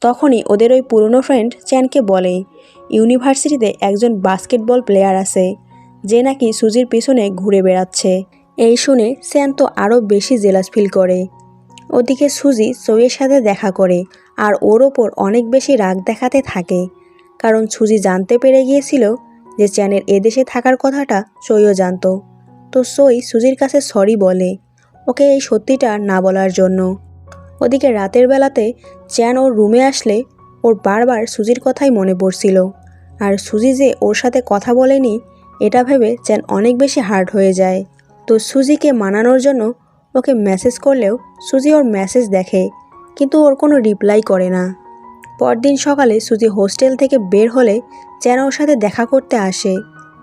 তখনই ওদের ওই পুরনো ফ্রেন্ড চ্যানকে বলে ইউনিভার্সিটিতে একজন বাস্কেটবল প্লেয়ার আছে যে নাকি সুজির পিছনে ঘুরে বেড়াচ্ছে। এই শুনে চ্যান তো আরও বেশি জেলাস ফিল করে। ওদিকে সুজি সইয়ের সাথে দেখা করে আর ওর ওপর অনেক বেশি রাগ দেখাতে থাকে, কারণ সুজি জানতে পেরে গিয়েছিল যে চ্যানের এদেশে থাকার কথাটা সইও জানত। তো সই সুজির কাছে সরি বলে ওকে এই সত্যিটা না বলার জন্য। ওদিকে রাতের বেলাতে চ্যান ওর রুমে আসলে ওর বারবার সুজির কথাই মনে পড়ছিল, আর সুজি যে ওর সাথে কথা বলেনি এটা ভেবে চ্যান অনেক বেশি হার্ট হয়ে যায়। তো সুজিকে মানানোর জন্য ওকে মেসেজ করলেও সুজি ওর মেসেজ দেখে কিন্তু ওর কোনো রিপ্লাই করে না। পরদিন সকালে সুজি হোস্টেল থেকে বের হলে চ্যান ওর সাথে দেখা করতে আসে।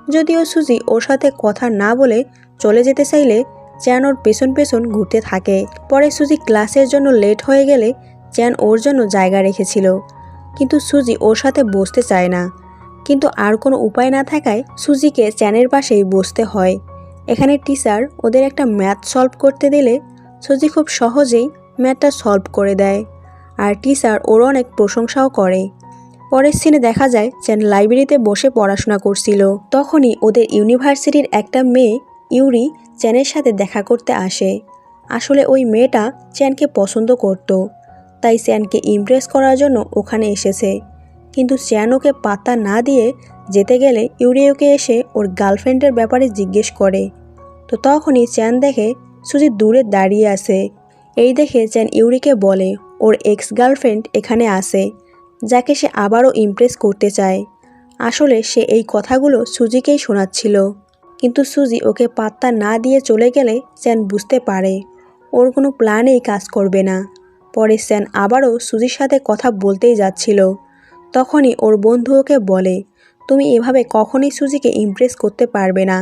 যদিও সুজি ওর সাথে কথা না বলে চলে যেতে চাইলে চ্যান ওর পেছন পেছন ঘুরতে থাকে। পরে সুজি ক্লাসের জন্য লেট হয়ে গেলে চ্যান ওর জন্য জায়গা রেখেছিল, কিন্তু সুজি ওর সাথে বসতে চায় না। কিন্তু আর কোনো উপায় না থাকায় সুজিকে চ্যানের পাশেই বসতে হয়। এখানে টিচার ওদের একটা ম্যাথ সলভ করতে দিলে সুজি খুব সহজেই ম্যাথটা সলভ করে দেয়, আর টিচার ওর অনেক প্রশংসাও করে। পরের সিনে দেখা যায় চ্যান লাইব্রেরিতে বসে পড়াশোনা করছিল। তখনই ওদের ইউনিভার্সিটির একটা মেয়ে ইউরি চ্যানের সাথে দেখা করতে আসে। আসলে ওই মেয়েটা চ্যানকে পছন্দ করত, তাই চ্যানকে ইমপ্রেস করার জন্য ওখানে এসেছে। কিন্তু চ্যান ওকে পাত্তা না দিয়ে যেতে গেলে ইউরি ওকে এসে ওর গার্লফ্রেন্ডের ব্যাপারে জিজ্ঞেস করে। তো তখনই চ্যান দেখে সুজি দূরে দাঁড়িয়ে আছে। এই দেখে চ্যান ইউরিকে বলে ওর এক্স গার্লফ্রেন্ড এখানে আসে, যাকে সে আবারও ইমপ্রেস করতে চায়। আসলে সে এই কথাগুলো সুজিকেই শোনাচ্ছিল, কিন্তু সুজি ওকে পাত্তা না দিয়ে চলে গেলে চ্যান বুঝতে পারে ওর কোনো প্ল্যানেই কাজ করবে না। পরে চ্যান আবারও সুজির সাথে কথা বলতেই যাচ্ছিল, তখনই ওর বন্ধু ওকে বলে তুমি এভাবে কখনোই সুজিকে ইমপ্রেস করতে পারবে না।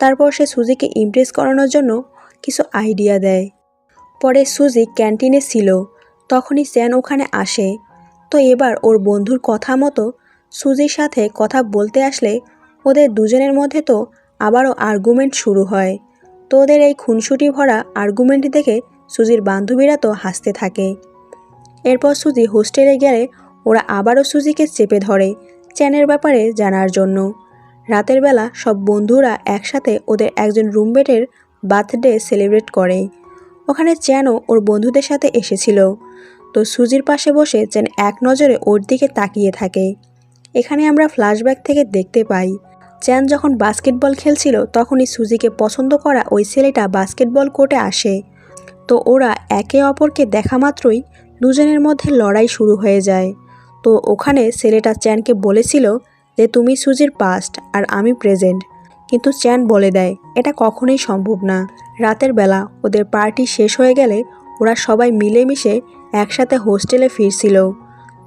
তারপর সে সুজিকে ইমপ্রেস করানোর জন্য কিছু আইডিয়া দেয়। পরে সুজি ক্যান্টিনে ছিল, তখনই চ্যান ওখানে আসে। তো এবার ওর বন্ধুর কথা মতো সুজির সাথে কথা বলতে আসলে ওদের দুজনের মধ্যে তো আবারও আর্গুমেন্ট শুরু হয়। তো ওদের এই খুনসুটি ভরা আর্গুমেন্ট দেখে সুজির বান্ধবীরা তো হাসতে থাকে। এরপর সুজি হোস্টেলে গেলে ওরা আবারও সুজিকে চেপে ধরে চ্যানের ব্যাপারে জানার জন্য। রাতের বেলা সব বন্ধুরা একসাথে ওদের একজন রুমমেটের বার্থডে সেলিব্রেট করে। ওখানে চ্যানও ওর বন্ধুদের সাথে এসেছিল। তো সুজির পাশে বসে চ্যান এক নজরে ওর দিকে তাকিয়ে থাকে। এখানে আমরা ফ্ল্যাশব্যাক থেকে দেখতে পাই চ্যান যখন বাস্কেটবল খেলছিল তখনই সুজিকে পছন্দ করা ওই ছেলেটা বাস্কেটবল কোর্টে আসে। তো ওরা একে অপরকে দেখা মাত্রই দুজনের মধ্যে লড়াই শুরু হয়ে যায়। তো ওখানে ছেলেটা চ্যানকে বলেছিল যে তুমি সুজির পাস্ট আর আমি প্রেজেন্ট, কিন্তু চ্যান বলে দেয় এটা কখনোই সম্ভব না। রাতের বেলা ওদের পার্টি শেষ হয়ে গেলে ওরা সবাই মিলেমিশে একসাথে হোস্টেলে ফিরছিল।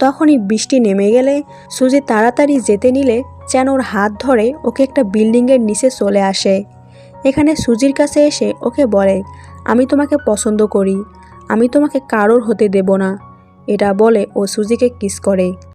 তখনই বৃষ্টি নেমে গেলে সুজি তাড়াতাড়ি যেতে নিলে চ্যান ওর হাত ধরে ওকে একটা বিল্ডিংয়ের নিচে চলে আসে। এখানে সুজির কাছে এসে ওকে বলে আমি তোমাকে পছন্দ করি, আমি তোমাকে কারোর হতে দেব না। এটা বলে ও সুজিকে কিস করে।